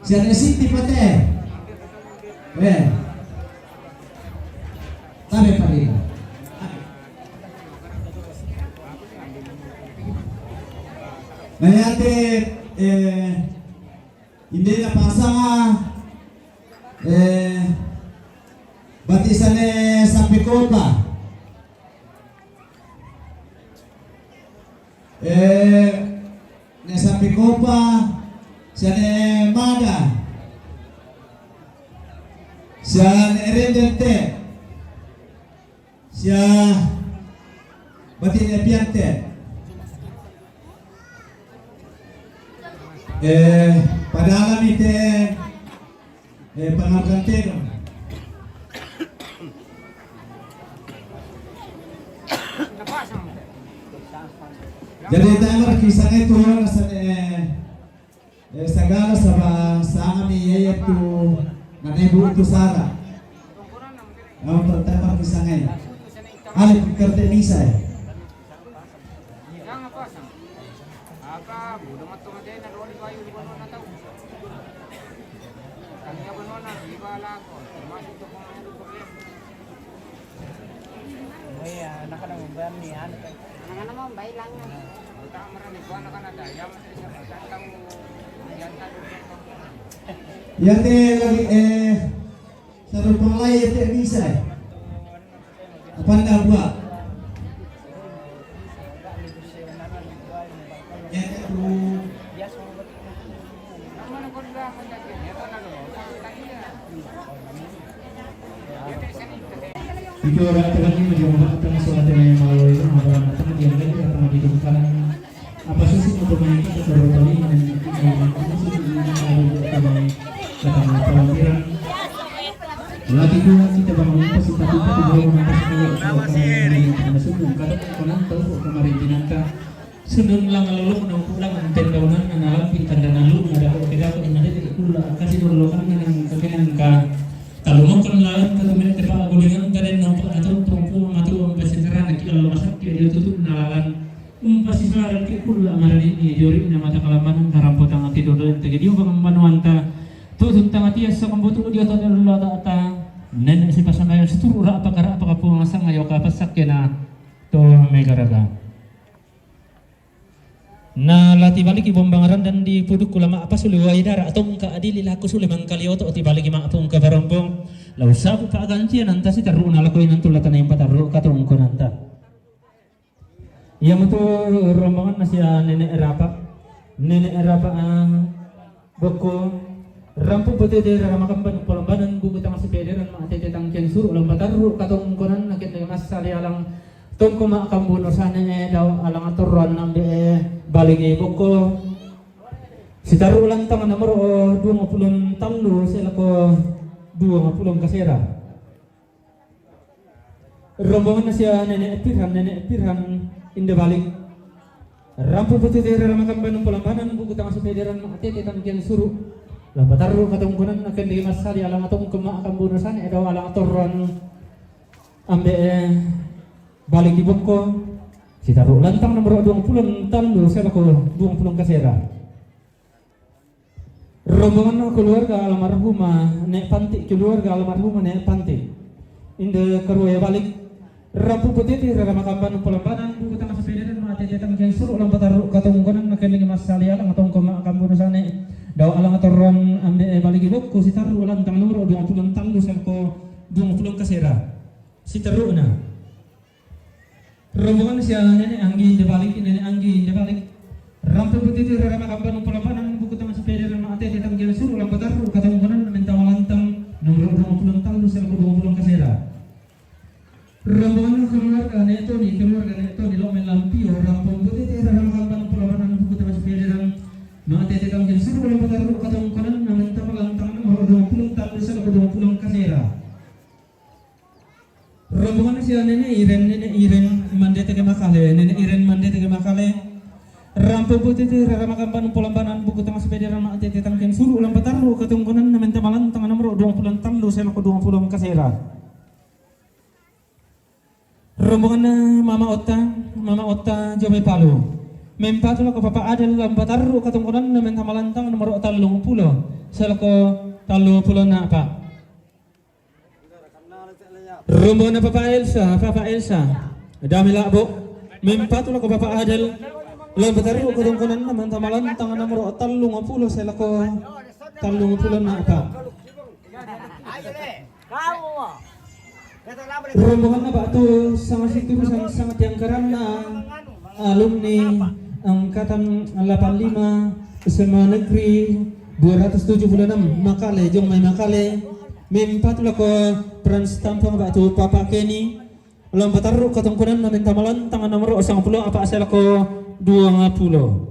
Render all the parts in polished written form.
Siya City pate. Tabi pa rin. Ngayate hindi na pasang batisan sa Picopa. Sa Picopa siya Mada. Siya Rendente. Siya batin Piante. Padahal ite pangangkantero. Jadi tayo kisah itu sagala sa kami yayatu nanebu itu sara. Ang pertama kisah ngayon. Alip kerte misa. Yate lagi sa rupang lay yate misa. Apa anda buat? Yate tu. Itu orang telah ini menjadi sholat yang malu itu orang telah dianggap karena ditemukan apa sih untuk meningkat atau kali dan lagi dua kita bangun kita masuk kadang tahu kemarin dinangka sundun lang lalu menunggu lang anten daunan analam pintar dan lalu ada kita ada pula kasih dulu kan yang kemudian kalau mau kenalan ke teman teman gulingan kalian nampak atau tumpu matu pesenteran lagi lalu masak dia tutup nalan pasti sekarang ke pula amaran ini jori nama tak kalaman harampo tangan tidur dan terjadi orang manuanta tu tentang hati asa kambutu dia tu Allah ta nenek si pasangan seturu apa kara apa kapung asang ayo ka pasak kena to megaraga na lati balik ibom bangaran dan di puduk ulama apa suli waidara atau ka adili laku suli mangkali oto ti balik ma apung ka barombong lau sabu pa gantian anta si taru na lakoy nan tulatan yung pataru katong ko nanta yang itu rombongan nasya nenek erapa ang boko rampu putih dari ramakamban polambanan buku tang sepederan ma tete tang ken suru lam pataru katong ko nan nakit na mas sali alang tong ko ma kambuno sana daw alang aturon nambe balik boko si taru ulang tang nomor 23 sila ko 20 kasera rombongan nasya nenek pirhan inda balik rampu putih dari ramakamban polambanan buku tang sepederan ma tete tang ken suru lapataru katong kunan akan di masali alang atong kuma akan bunusan edaw alang atoron ambe balik di boko si taruh lantang nomor 20 tandu saya ko 20 kasera rombongan keluarga almarhumah nek panti keluarga almarhumah nek panti inde keruya balik rampu putih di ramakamban polambanan buku tang sepeda dan mate jatang jeng suruh lapataru katong kunan akan di masali alang atong kuma akan bunusan daw alang atoron ambe balik ibok ko si taru ulang tang nomor 20 tanggo sel ko 20 kasera si taru na rombongan siya nenek anggi de balik rampu putih di ramakamban polambanan buku tang sepeda dan mate jatang jeng suruh ulang taru katong kunan mentang lantang nomor 20 tanggo sel ko 20 kasera rombongan keluarga neto ni lo melampio rampu putih di ramakamban polambanan buku tang sepeda dan mate jatang jeng suruh ulang taru katong kunan mentang lantang nomor 20 tanggo sel ko 20 kasera rombongan siya nenek Iren mande tege makale rampu putih di ramakamban polambanan buku tang sepeda dan mate jatang jeng suruh ulang taru katong kunan mentang lantang nomor 20 tanggo sel ko 20 kasera rombongan mama Otta Jome Palu mempatu ko papa adel lam pataru katong kunan mentang lantang nomor 30 salako 30 na pa. Rombongan na Papa Elsa. Dami labo. Mempat ko Papa Adel. Lang batari ko tungkunan naman tamalan tangan nomor 30 salako 30 na pa. Rombongan na ba ito sa situ sangat yang karena alumni angkatan 85 SMA Negeri 276 Makale jong may Makale mempat ko peran setampang ba ito Papa Kenny ulang bataru katungkunan namin tamalan tangan nomor 10 apa asal ko 20.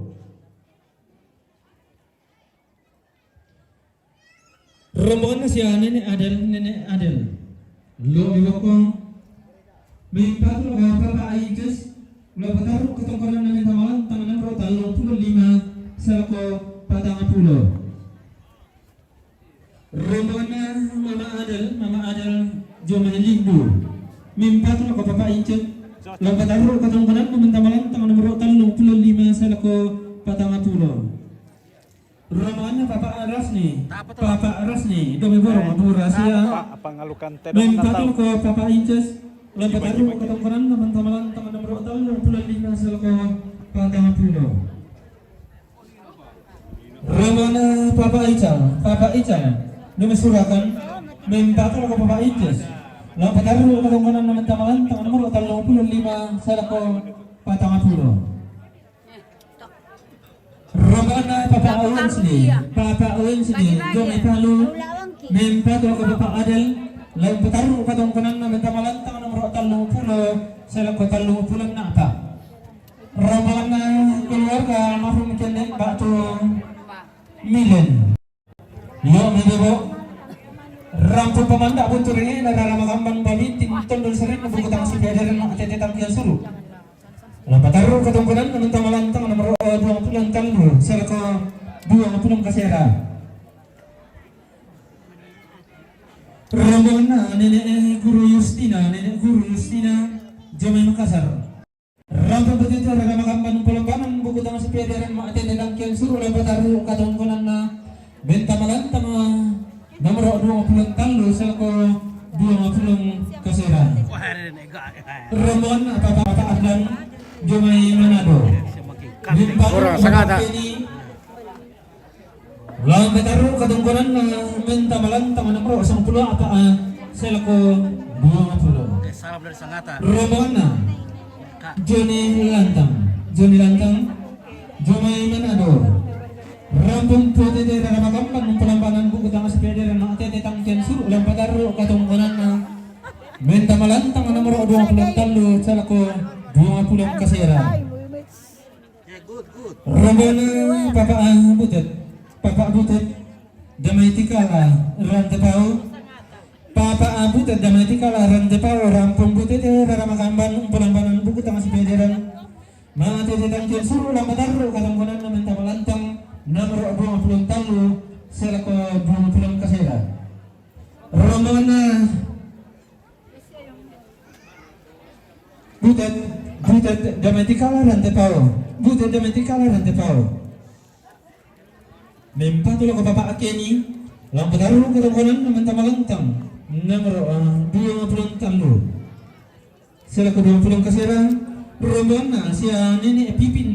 Rombongan na siya Nenek Adel lo diwakong mempat ko Papa Aiges ulang bataru katungkunan namin tamalan tangan nomor 35 asal ko 40. Rombongan na Mama Adel Jomay Lindu mempat ko Papa Aiges ulang bataru katungkunan namin tamalan tangan nomor 35 asal ko 40. Rombongan na Papa Aras nih domi borong abura siya pangalukan mempat ko Papa Aiges ulang bataru katungkunan namin tamalan tangan nomor 35 asal ko 40. Rombongan na Papa Ical numisurakan mempat ko Papa Aiges ulang bataru katungkunan namin tamalan tangan nomor 35 asal ko 40. Rombongan na Papa Owens nih Jomay Palu mempat ko Papa Adel lang bataru katungkunan namin tamalan tangan nomor 30 asal ko 30 na pa. Rombongan na keluarga almarhum Kenen Batu Milen yo medebo rampung pemandak buntur ini negara Makambang Bali tindol sering nabukutang si Piadaran atete tangkian suruh bataru katungkunan namin tamalan tangan nomor 20 talno asal ko 20 kasera. Rombongan na Nenek Guru Justina Jomay Makassar rampung betul negara Makambang Polombanan bukutang si Piadaran atete tangkian suruh bataru katungkunan na bentamalan tangan nomor 20 talno asal ko 20 kasera. Rombongan na Papa Adlan Jomay Manado Orang sangata lang bataru katungkunan na mentamalan tangan nomor 10 apa selako 20. salam dari sangata Rombongan na Johnny Lantang Jomay Manado rampung putih dari Makambang pelambanan buku tangan sepeda dan atete tangkian suruh lang bataru katungkunan na mentamalan tangan nomor 20 tallo selako 20 kasera. Rombongan Papa Butet Damay Tikala Rantepau Papa Butet Damay Tikala Rantepau rampung Butet Rara Makambang pelambanan buku tangan sepederan mga tetang kian suruh lang bataru katungkunan namin tamalantang nomor 20 tallo selako 20 kasera. Rombongan na Butet Damay Tikala Rantepau mempat ko Papa Kenny lang bataru katungkunan namin tamalantang nomor 20 tallo selako 20 kasera. Rombongan na siya Nenek Pipin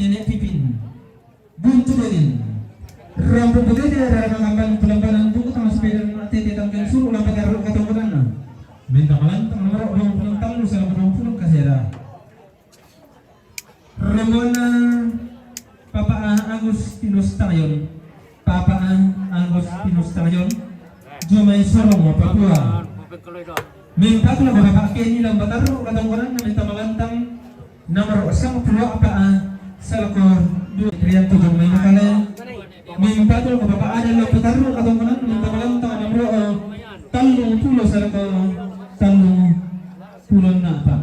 buntu din rampung putih dari Makambang pelambanan buku tangan sepeda atete tangkian suruh lang bataru katungkunan na bentamalan tangan nomor 20 tallo selako 20 kasera. Rombongan na Papa Agustinus Tayon Jomay Sorong Papua mempat ko Papa Kenny lang bataru katungkunan namin tamalantang nomor 10 apa salako 2 Jomay Makale mempat ko Papa Adel lang bataru katungkunan namin tamalantang nomor 30 salako 30 na pa.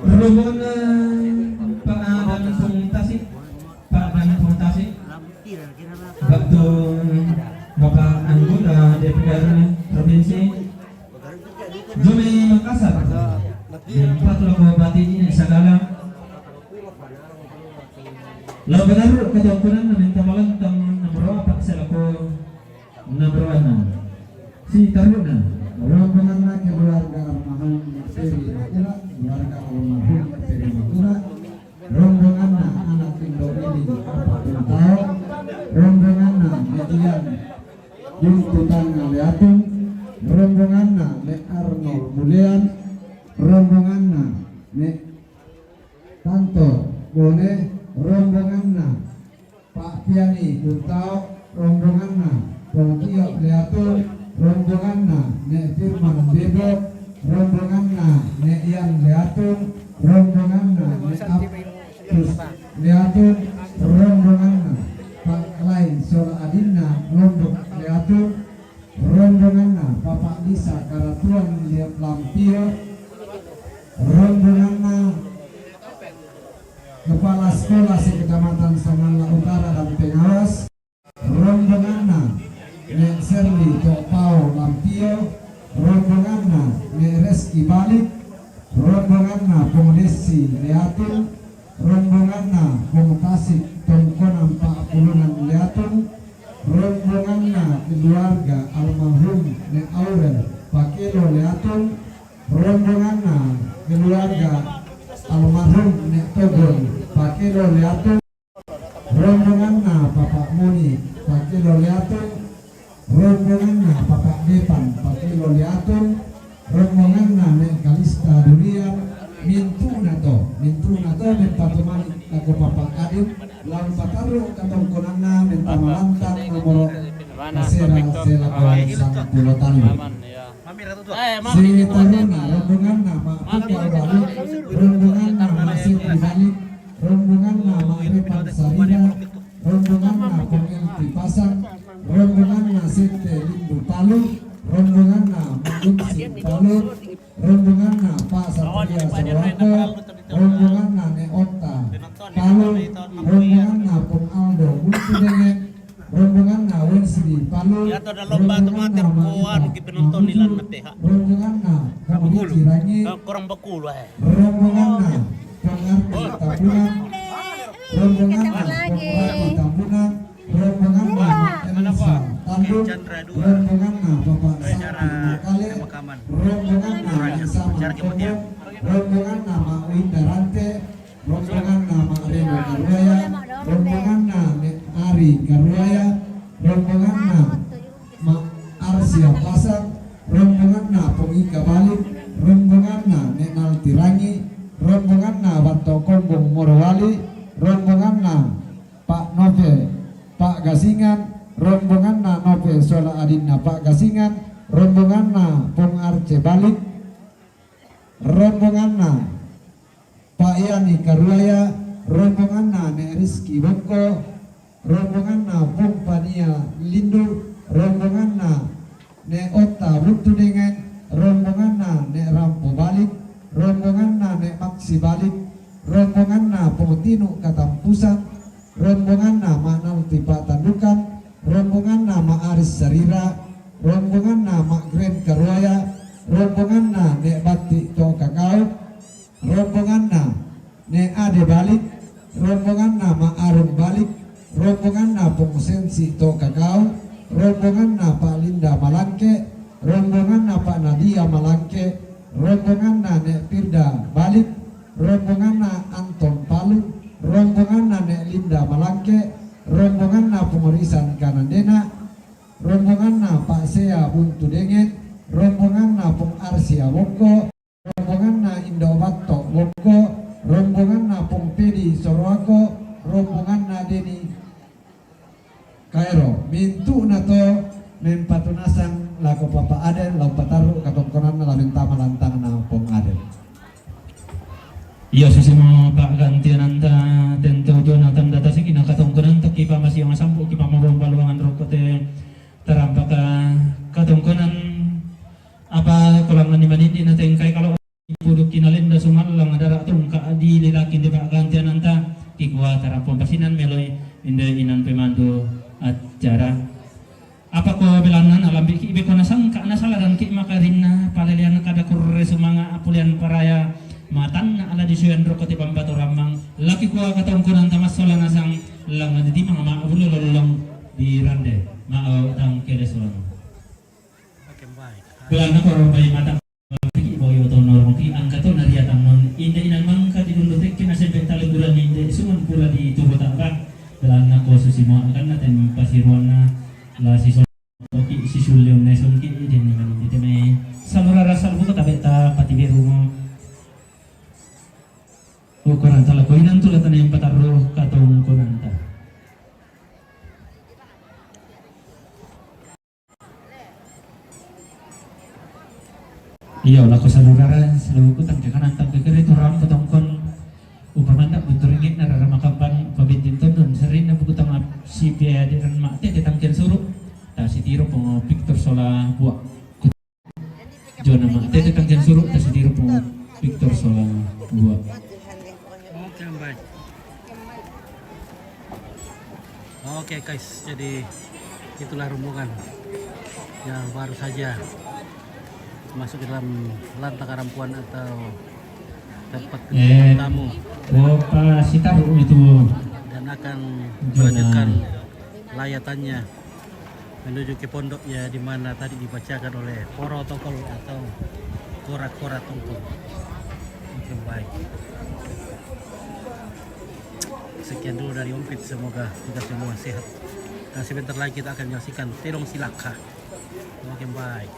Rombongan na Pak Tasik waktu Bapak anggota DPR provinsi Jumi Makassar yang patut mengobati ini segala lalu benar kejawaban meminta malam tentang nomor apa selaku nomor 6 si Taruna rombongan keluarga almarhum Peri Makura, keluarga almarhum Peri Makura, rombongan anak Indo ini 40 tahun, rombongan median Juntutan Ngaliatun, rombongan Le Arnold Mulian, rombongan Le Tanto Bone, rombongan Pak Piani Kuntau, rombongan Pongkio Leatun, rombongan Ne Firman Bebo, rombongan Ne Ian Leatun, rombongan Ne Abdus Leatun, rombongan Pak Lain Sola Adina Lombok Leatun, rombongan Bapak Lisa Karatuan Liap Lampio, rombongan Kepala Sekolah Sekecamatan Samala Utara dan Pengawas, rombongan Nek Serli Topau Lampio, rombongan Nek Reski Balik, rombongan Pemdesi Leatun, rombongan Pemutasik Tongkonan Pak Pulunan Leatun, rombongan keluarga almarhum Nek Aurel Pakelo Leatun, rombongan keluarga almarhum Nek Togol Pakelo Leatun, rombongan Bapak Muni Pakelo Leatun, rombongan Bapak Depan Pakelo Leatun, rombongan Nek Kalista Durian, Mintuna to Patumani aku Bapak Kadin, Lam Pataru katong konana minta malantang nomor Kasera Selakawan Sang Pulotan. Si Taruna rombongan nama Puka Balik, rombongan nama Siti Balik, rombongan nama Repan Sarina, rombongan nama Pengenti Pasang, rombongan nama Siti Lindu Palu, rombongan nama Mungsi Palu, rombongan nama Pak Satria Sorwako, rombongan nama Ota Palu, rombongan nama Pung Aldo Buntu Dengek, rombongan nama Wensidi Palu, rombongan nama penonton nila na teha. rombongan nama Kamuli Cirangi, Kurang bakul eh. rombongan nama Pengarti Tambunan, rombongan nama Pengarti Tambunan, rombongan nama Elisa Tandung, rombongan nama Bapak Sakti Makale, rombongan nama Sama Kombong, rombongan nama Winda Rante, rombongan nama Reno Karuaya, rombongan nama Ari Karuaya, rombongan nama Arsia Pasang, rombongan nama Pengika Balik, rombongan nama Nenal Tirangi, rombongan nama Banto Kombong Morowali, rombongan nama Pak Nove Pak Gasingan, rombongan nama Nove Sola Adina Pak Gasingan, rombongan nama Pung Arce Balik, rombongan nama Pak Yani Karuaya, rombongan nama Rizky Bongko, rombongan nama Pung Pania Lindu, rombongan nama Ne Ota Buntu Dengan, rombongan nama Ne Rampo Balik, rombongan nama Ne Maksi Balik, rombongan nama Pemutinu Katampusan, rombongan nama Nalti Pak Tandukan, rombongan nama Aris Sarira, rombongan nama Gren Karuaya, rombongan nama Ne Batik To Kakao, rombongan nama Ne Ade Balik, rombongan nama Arum Balik, rombongan nama Pengsensi To Kakao, rombongan nama Pak Linda Malangke, rombongan nama Pak Nadia Malangke, rombongan nama Ne Firda Balik, rombongan nama Anton Palu, rombongan nama Linda Malangke, rombongan nama Pemerisan Kanandena, rombongan nama Pak Sea Buntu Dengan, rombongan nama Pung Arsia Wongko, rombongan nama Indo Batok Wongko, rombongan nama Pung Pedi Sorwako, rombongan nama Deni Kairo, mintu nato mempatunasan lako Papa Aden, lau pataru katongkonan la mentama lantang na Pung Aden. Iya sesama Pak gantian anta tentu Jonathan data sih kina katongkonan tak kipa masih yang sampu kipa mau baluangan rokok teh terampaka katongkonan apa kolangan di manindi na tengkai kalau puduk kinalinda sumalang ada ratung ka di lirakin di Pak gantian anta kikwa terampon pasinan meloi inda pemandu acara apa ko bilangan alam ibe ko nasang ka nasala dua katongkunan tamas sola nasang lang ada di mga maabulo lolong di rande maaw tang kere solang. Oke, baik. Bulan ako bay matang pagi boyo to norong ki angka to nariatang non inde inan mangka di dulu tek kina sempe taliburan inde suman pura di tubo tangka bulan ako susimo akan natin pasiruan na la si oki si sulyom na sungki din naman inde may samura rasal buko tabe ta patibiru mo. Ukuran tala ko inan tulatan yung pataro katong kunanta. Iya, lako sa lugaran, sa lugutan, kakanan tang kekere, turang patongkon, upamanda, bunturingin, nararamakampan, pabintinton dun, sarin na bukutang si Pia di ran mate, ditangkin suruh, ta si tiro po Victor Sola buak. Jona mate, ditangkin suruh, ta si tiro po Victor Sola buak. Oke, baik. Oke guys, jadi itulah rombongan yang baru saja masuk ke dalam lantang karampuan atau tempat tamu Pak si taruh itu dan akan melanjutkan layatannya menuju ke pondok ya, di mana tadi dibacakan oleh protokol atau kora-kora tungku. Oke, baik. Sekian dulu dari Umpit, semoga kita semua sehat dan sebentar lagi kita akan menyaksikan Terong Silaka. Oke, baik.